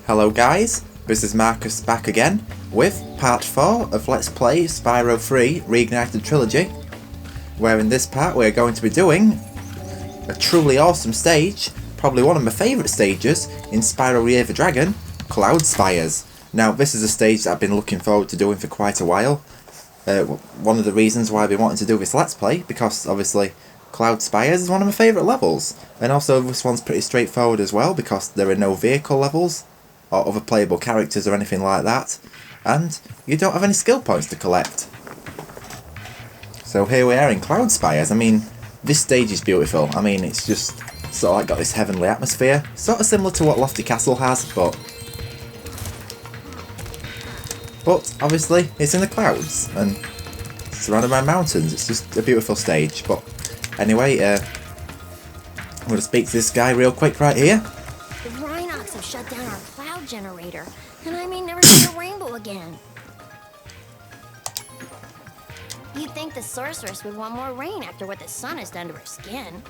Hello guys, this is Marcus back again with part 4 of Let's Play Spyro 3 Reignited Trilogy, where in this part we're going to be doing a truly awesome stage, probably one of my favourite stages in Spyro Reignited the Dragon, Cloud Spires. Now this is a stage that I've been looking forward to doing for quite a while. One of the reasons why I've been wanting to do this Let's Play, because obviously Cloud Spires is one of my favourite levels, and also this one's pretty straightforward as well because there are no vehicle levels or other playable characters or anything like that, and you don't have any skill points to collect. So here we are in Cloud Spires. I mean, this stage is beautiful. I mean, it's just sort of like got this heavenly atmosphere, sort of similar to what Lofty Castle has, but obviously it's in the clouds and surrounded by mountains. It's just a beautiful stage. But anyway, I'm going to speak to this guy real quick right here. The Rhinox have shut down our cloud generator, and I may never see a rainbow again. You'd think the sorceress would want more rain after what the sun has done to her skin.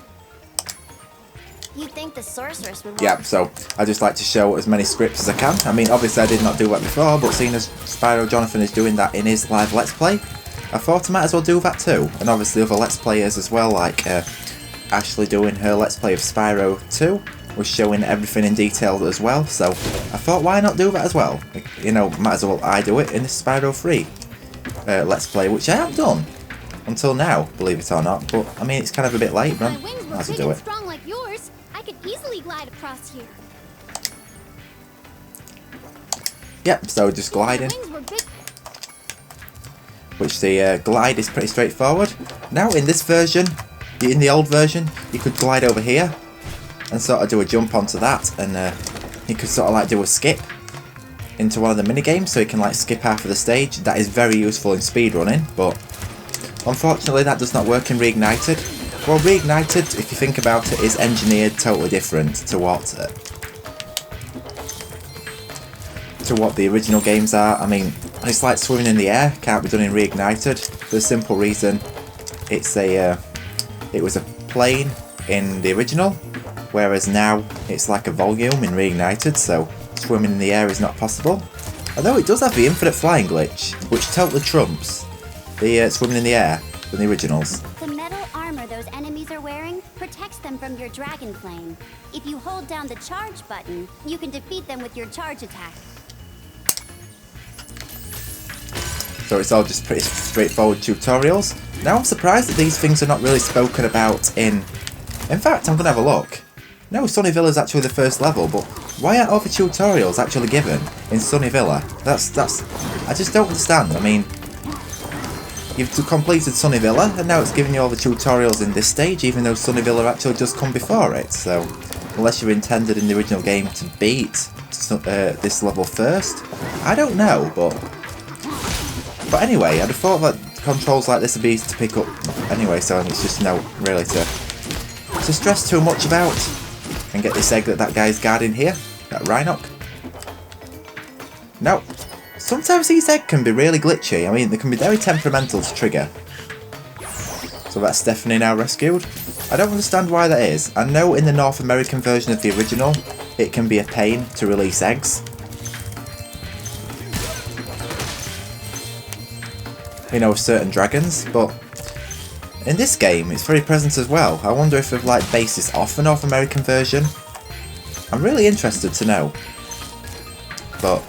You'd think the sorceress would want... Yeah, so I just like to show as many scripts as I can. I mean, obviously I did not do that before, but seeing as Spyro Jonathan is doing that in his live Let's Play, I thought I might as well do that too. And obviously other Let's Players as well, like Ashley doing her Let's Play of Spyro 2, was showing everything in detail as well, so I thought why not do that as well? You know, might as well I do it in this Spyro 3 Let's Play, which I have done until now, believe it or not, but I mean it's kind of a bit late, but I have to do it. Strong like yours, I could easily glide across here. Yep, so just gliding. Which the glide is pretty straightforward. Now in this version, in the old version, you could glide over here and sort of do a jump onto that, and you could sort of like do a skip into one of the mini games, so you can like skip half of the stage. That is very useful in speedrunning, but unfortunately that does not work in Reignited. Well, Reignited, if you think about it, is engineered totally different to what the original games are. I mean, it's like swimming in the air, can't be done in Reignited for the simple reason it was a plane in the original, whereas now it's like a volume in Reignited, so swimming in the air is not possible. Although it does have the infinite flying glitch, which totally trumps the swimming in the air from the originals. The metal armor those enemies are wearing protects them from your dragon flame. If you hold down the charge button, you can defeat them with your charge attack. So it's all just pretty straightforward tutorials. Now I'm surprised that these things are not really spoken about in fact, I'm going to have a look. No, Sunny Villa is actually the first level, but why aren't all the tutorials actually given in Sunny Villa? That's I just don't understand. I mean, you've completed Sunny Villa, and now it's giving you all the tutorials in this stage, even though Sunny Villa actually just come before it. So, unless you're intended in the original game to beat this level first, I don't know, But anyway, I'd have thought that controls like this would be easy to pick up anyway, so it's just no really to stress too much about. And get this egg that guy's guarding here, that Rhinox. Now, sometimes these eggs can be really glitchy. I mean, they can be very temperamental to trigger. So that's Stephanie now rescued. I don't understand why that is. I know in the North American version of the original, it can be a pain to release eggs. You know, certain dragons, but in this game it's very present as well. I wonder if they've like based this off the North American version. I'm really interested to know. But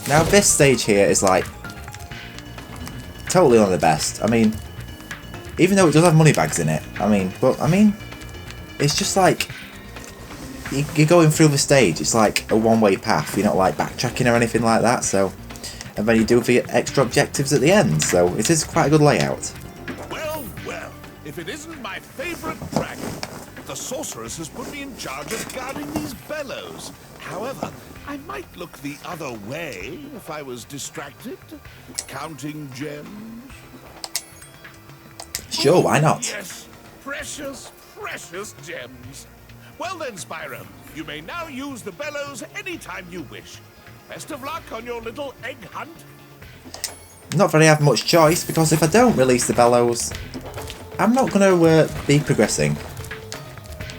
now this stage here is like totally one of the best. I mean, even though it does have money bags in it, I mean, it's just like you're going through the stage. It's like a one-way path. You're not like backtracking or anything like that. So, and then you do the extra objectives at the end. So it is quite a good layout. Well, if it isn't my favorite dragon, the sorceress has put me in charge of guarding these bellows. However, I might look the other way if I was distracted, counting gems. Sure, why not? Yes, precious, precious gems. Well then, Spyro, you may now use the bellows anytime you wish. Best of luck on your little egg hunt. Not very have much choice, because if I don't release the bellows, I'm not going to be progressing.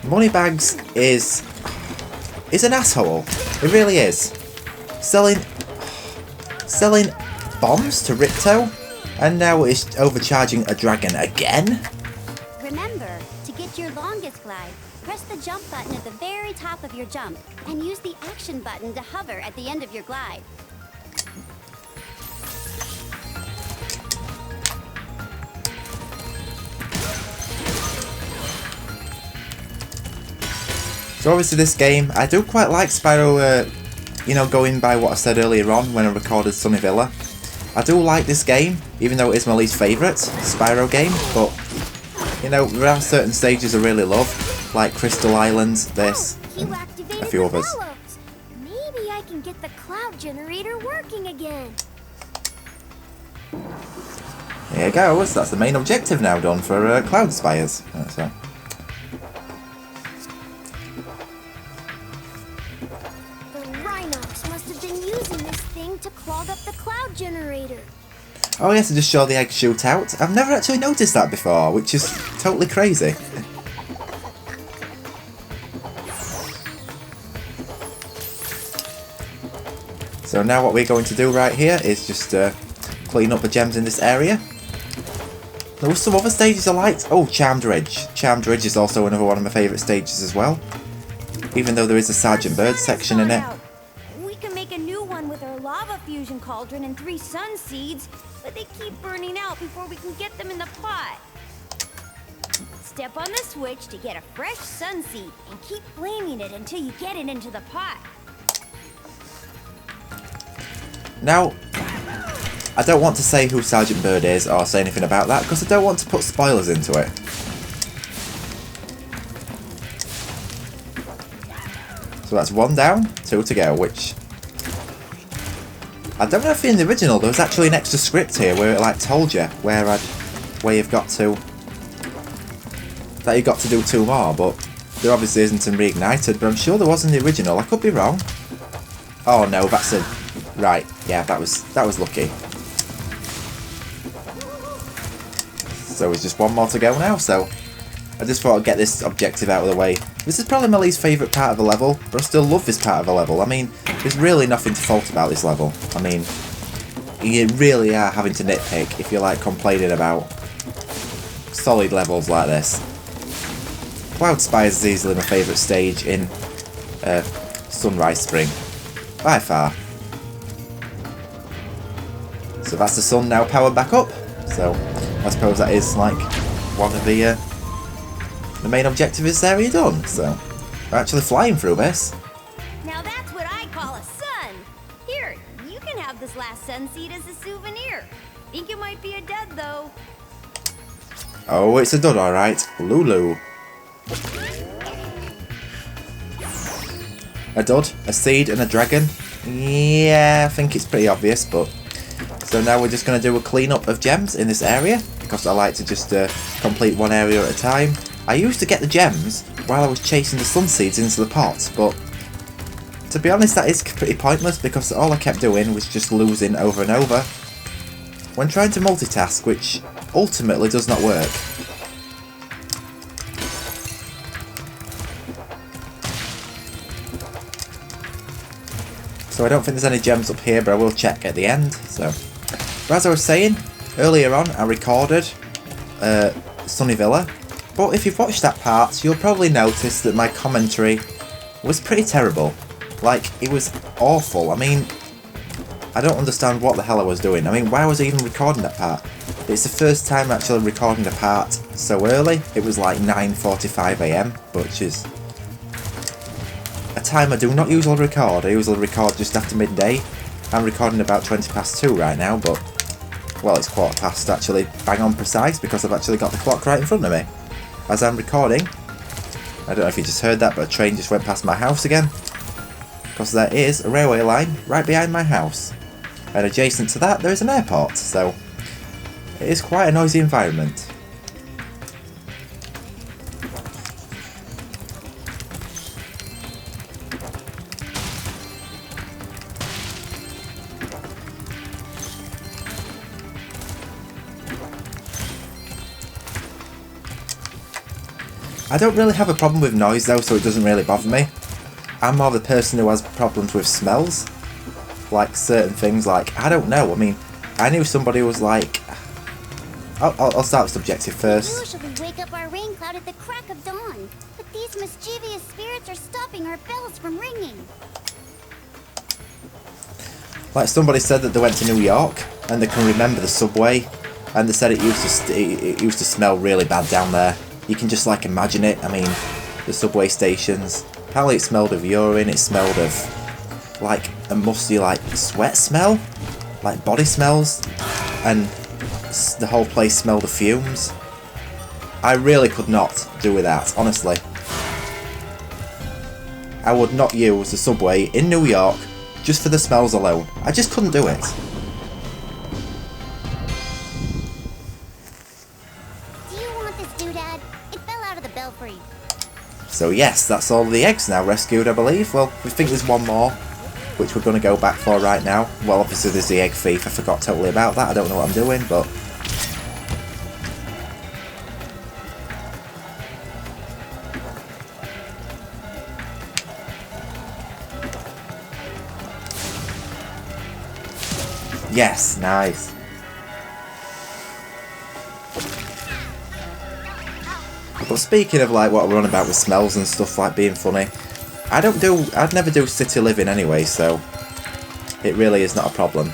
Moneybags is an asshole. It really is. Selling bombs to Ripto, and now it's overcharging a dragon again. Remember, to get your longest glide, press the jump button at the very top of your jump, and use the action button to hover at the end of your glide. So obviously this game, I do quite like Spyro, you know, going by what I said earlier on when I recorded Sunny Villa. I do like this game, even though it is my least favourite Spyro game, but, you know, there are certain stages I really love, like Crystal Islands, this, and a few others. Maybe I can get the cloud generator working again. There you go, that's the main objective now done for Cloud Spires. So. To clog up the cloud generator. Oh yes, to just show the egg shoot out. I've never actually noticed that before, which is totally crazy. So now what we're going to do right here is just clean up the gems in this area. There were some other stages I liked. Oh, Charmed Ridge. Charmed Ridge is also another one of my favourite stages as well. Even though there is a Sergeant Bird section in it. Lava fusion cauldron and 3 sun seeds, but they keep burning out before we can get them in the pot. Step on the switch to get a fresh sun seed and keep flaming it until you get it into the pot. Now, I don't want to say who Sergeant Bird is or say anything about that because I don't want to put spoilers into it. So that's 1 down, 2 to go, which... I don't know if in the original there was actually an extra script here where it like told you where you've got to, that you got to do 2 more, but there obviously isn't in Reignited, but I'm sure there was in the original. I could be wrong. Oh no, that's a right. Yeah, that was lucky. So it's just 1 more to go now. So I just thought I'd get this objective out of the way. This is probably my least favourite part of the level, but I still love this part of the level. I mean, there's really nothing to fault about this level. I mean, you really are having to nitpick if you're like complaining about solid levels like this. Cloud Spires is easily my favourite stage in Sunrise Spring, by far. So that's the sun now powered back up. So I suppose that is like one of the main objective is there you're done. So we're actually flying through this. Now that's what I call a sun. Here, you can have this last sun seed as a souvenir. Think it might be a dud though. Oh, it's a dud, alright. Lulu. A dud, a seed, and a dragon. Yeah, I think it's pretty obvious, but... So now we're just going to do a clean-up of gems in this area, because I like to just complete one area at a time. I used to get the gems while I was chasing the sun seeds into the pot, but... To be honest, that is pretty pointless, because all I kept doing was just losing over and over. When trying to multitask, which ultimately does not work. So I don't think there's any gems up here, but I will check at the end. So, but as I was saying, earlier on I recorded Sunny Villa, but if you've watched that part, you'll probably notice that my commentary was pretty terrible. Like, it was awful. I mean, I don't understand what the hell I was doing. I mean, why was I even recording that part? It's the first time actually recording a part so early. It was like 9:45 AM, which is a time I do not usually record. I usually record just after midday. I'm recording about 20 past 2 right now, but, well, it's quarter past actually, bang on precise, because I've actually got the clock right in front of me. As I'm recording, I don't know if you just heard that, but a train just went past my house again. Because there is a railway line right behind my house. And adjacent to that, there is an airport, so it is quite a noisy environment. I don't really have a problem with noise though, so it doesn't really bother me. I'm more the person who has problems with smells. Like certain things, like, I don't know, I mean, I knew somebody who was like... I'll start subjective first. We usually wake up our rain cloud at the crack of dawn, but these mischievous spirits are stopping our bells from ringing. Like somebody said that they went to New York and they can remember the subway, and they said it used to smell really bad down there. You can just like imagine it. I mean, the subway stations. Apparently it smelled of urine. It smelled of like a musty like sweat smell, like body smells, and the whole place smelled of fumes. I really could not do with that, honestly. I would not use the subway in New York just for the smells alone. I just couldn't do it. Do you want this doodad? It fell out of the belfry. So yes, that's all the eggs now rescued, I believe. Well, we think there's one more, which we're going to go back for right now. Well, obviously there's the egg thief. I forgot totally about that. I don't know what I'm doing, but... Yes, nice. But speaking of like what we're on about with smells and stuff like being funny, I'd never do city living anyway, so it really is not a problem.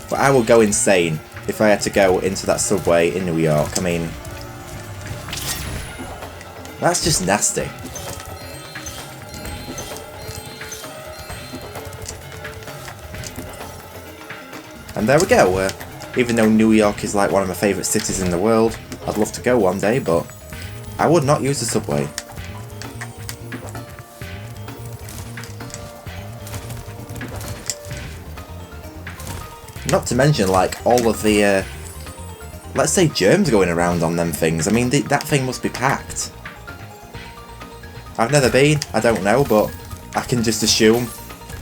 But I would go insane if I had to go into that subway in New York. I mean, that's just nasty. And there we go. Even though New York is like one of my favourite cities in the world, I'd love to go one day, but I would not use the subway. Not to mention like all of the, let's say germs going around on them things. I mean, that thing must be packed. I've never been, I don't know, but I can just assume,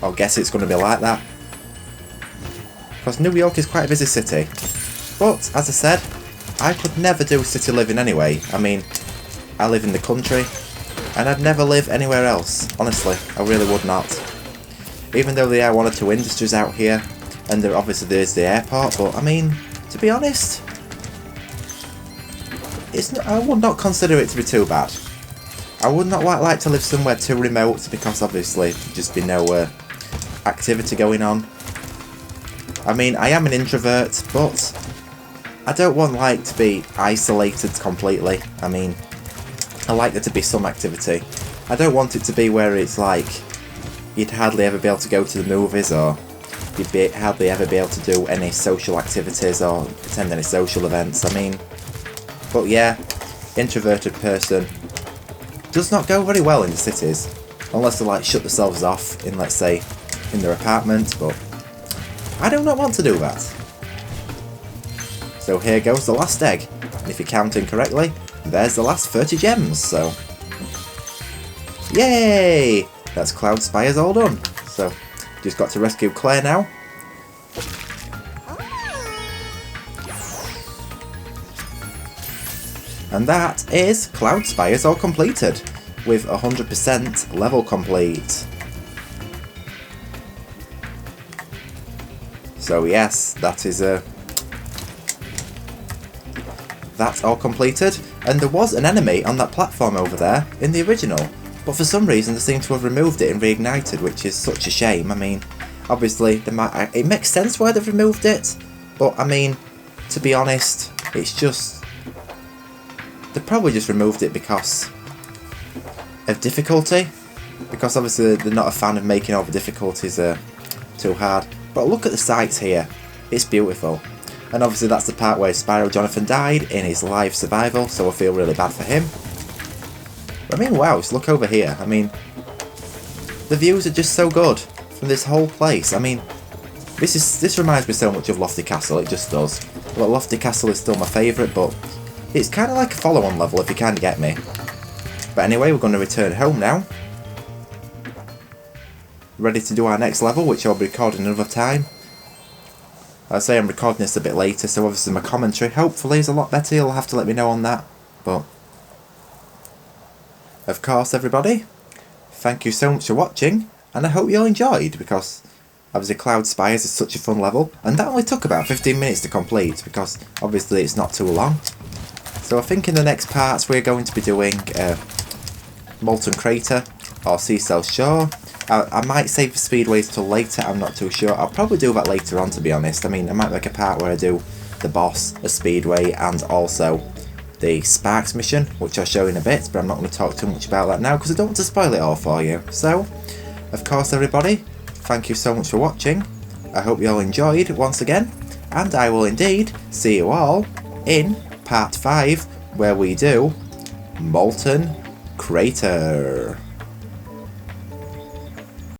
or guess it's going to be like that. Because New York is quite a busy city. But, as I said, I could never do city living anyway. I mean, I live in the country, and I'd never live anywhere else. Honestly, I really would not. Even though there are one or two industries out here, and obviously there's the airport, but I mean, to be honest, I would not consider it to be too bad. I would not like to live somewhere too remote, because obviously there'd just be no activity going on. I mean, I am an introvert, but I don't want like to be isolated completely. I mean, I like there to be some activity. I don't want it to be where it's like you'd hardly ever be able to go to the movies, or you'd hardly ever be able to do any social activities or attend any social events. I mean, but yeah, introverted person does not go very well in the cities, unless they like shut themselves off in, let's say, in their apartment, but I do not want to do that. So here goes the last egg, and if you're counting correctly, there's the last 30 gems, so... Yay! That's Cloud Spires all done. So, just got to rescue Claire now. And that is Cloud Spires all completed, with 100% level complete. So yes, that is that's all completed, and there was an enemy on that platform over there in the original, but for some reason they seem to have removed it in Reignited, which is such a shame. I mean, obviously it makes sense why they've removed it, but I mean, to be honest, it's just, they probably just removed it because of difficulty, because obviously they're not a fan of making all the difficulties too hard. But look at the sights here, it's beautiful. And obviously that's the part where Spyro Jonathan died in his live survival, so I feel really bad for him. But I mean, wow, just look over here. I mean, the views are just so good from this whole place. I mean, this reminds me so much of Lofty Castle, it just does. But Lofty Castle is still my favourite, but it's kind of like a follow-on level if you can get me. But anyway, we're going to return home now. Ready to do our next level, which I'll be recording another time. I say I'm recording this a bit later, so obviously my commentary hopefully is a lot better. You'll have to let me know on that. But of course, everybody, thank you so much for watching, and I hope you all enjoyed, because obviously Cloud Spires is such a fun level, and that only took about 15 minutes to complete, because obviously it's not too long. So I think in the next parts we're going to be doing Molten Crater or Seashell Shore. I might save the speedways till later, I'm not too sure. I'll probably do that later on, to be honest. I mean, I might make a part where I do the boss, a speedway, and also the Sparks mission, which I'll show in a bit, but I'm not going to talk too much about that now because I don't want to spoil it all for you. So, of course everybody, thank you so much for watching. I hope you all enjoyed once again, and I will indeed see you all in part 5, where we do Molten Crater.